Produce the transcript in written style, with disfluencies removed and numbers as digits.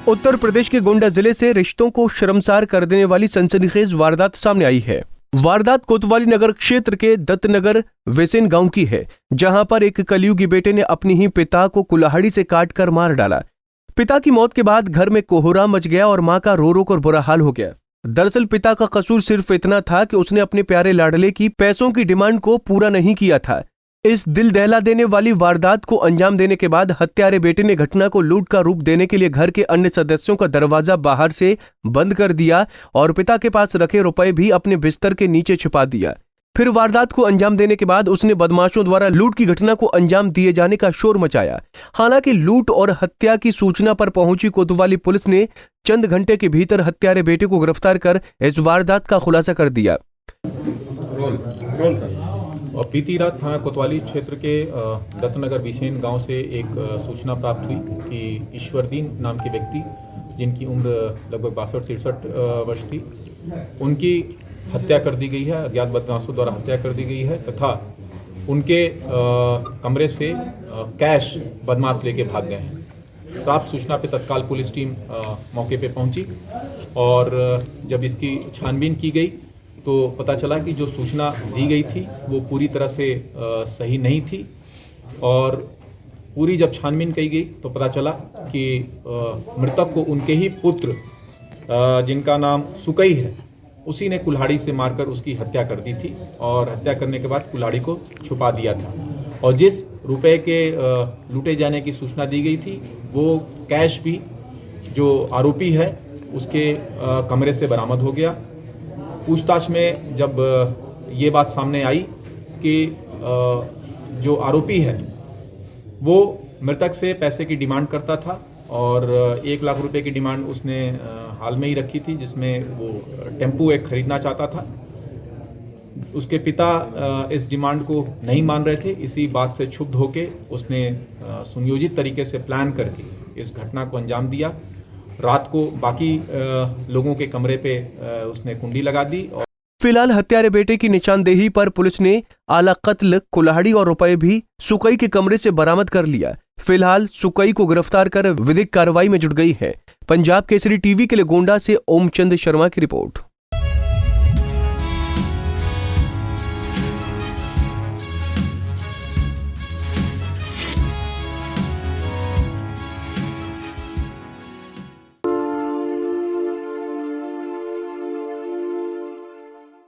उत्तर प्रदेश के गोंडा जिले से रिश्तों को शर्मसार कर देने वाली सनसनीखेज वारदात सामने आई है। वारदात कोतवाली नगर क्षेत्र के दत्तनगर वेसेन गांव की है, जहां पर एक कलयुगी बेटे ने अपनी ही पिता को कुल्हाड़ी से काटकर मार डाला। पिता की मौत के बाद घर में कोहराम मच गया और मां का रो रो कर बुरा हाल हो गया। दरअसल पिता का कसूर सिर्फ इतना था कि उसने अपने प्यारे लाडले की पैसों की डिमांड को पूरा नहीं किया था। इस दिल दहला देने वाली वारदात को अंजाम देने के बाद हत्यारे बेटे ने घटना को लूट का रूप देने के लिए घर के अन्य सदस्यों का दरवाजा बाहर से बंद कर दिया और पिता के पास रखे रुपए भी अपने बिस्तर के नीचे छिपा दिया। फिर वारदात को अंजाम देने के बाद उसने बदमाशों द्वारा लूट की घटना को अंजाम दिए जाने का शोर मचाया। हालांकि लूट और हत्या की सूचना पर पहुंची कोतवाली पुलिस ने चंद घंटे के भीतर हत्यारे बेटे को गिरफ्तार कर इस वारदात का खुलासा कर दिया। और बीती रात थाना कोतवाली क्षेत्र के दत्तनगर विसेन गांव से एक सूचना प्राप्त हुई कि ईश्वरदीन नाम के व्यक्ति, जिनकी उम्र लगभग 62-63 वर्ष थी, उनकी हत्या कर दी गई है। अज्ञात बदमाशों द्वारा हत्या कर दी गई है तथा उनके कमरे से कैश बदमाश लेके भाग गए हैं। प्राप्त सूचना पे तत्काल पुलिस टीम मौके पे पहुंची और जब इसकी छानबीन की गई तो पता चला कि जो सूचना दी गई थी वो पूरी तरह से सही नहीं थी। और पूरी जब छानबीन की गई तो पता चला कि मृतक को उनके ही पुत्र, जिनका नाम सुकई है, उसी ने कुल्हाड़ी से मारकर उसकी हत्या कर दी थी और हत्या करने के बाद कुल्हाड़ी को छुपा दिया था। और जिस रुपए के लूटे जाने की सूचना दी गई थी वो कैश भी जो आरोपी है उसके कमरे से बरामद हो गया। पूछताछ में जब ये बात सामने आई कि जो आरोपी है वो मृतक से पैसे की डिमांड करता था और 1 लाख रुपए की डिमांड उसने हाल में ही रखी थी, जिसमें वो टेम्पू एक खरीदना चाहता था। उसके पिता इस डिमांड को नहीं मान रहे थे। इसी बात से क्षुब्ध होकर उसने सुनियोजित तरीके से प्लान करके इस घटना को अंजाम दिया। रात को बाकी लोगों के कमरे पे उसने कुंडी लगा दी। फिलहाल हत्यारे बेटे की निशानदेही पर पुलिस ने आला कत्ल, कुल्हाड़ी और रुपए भी सुकई के कमरे से बरामद कर लिया। फिलहाल सुकई को गिरफ्तार कर विधिक कार्रवाई में जुट गई है। पंजाब केसरी टीवी के लिए गोंडा से ओमचंद शर्मा की रिपोर्ट।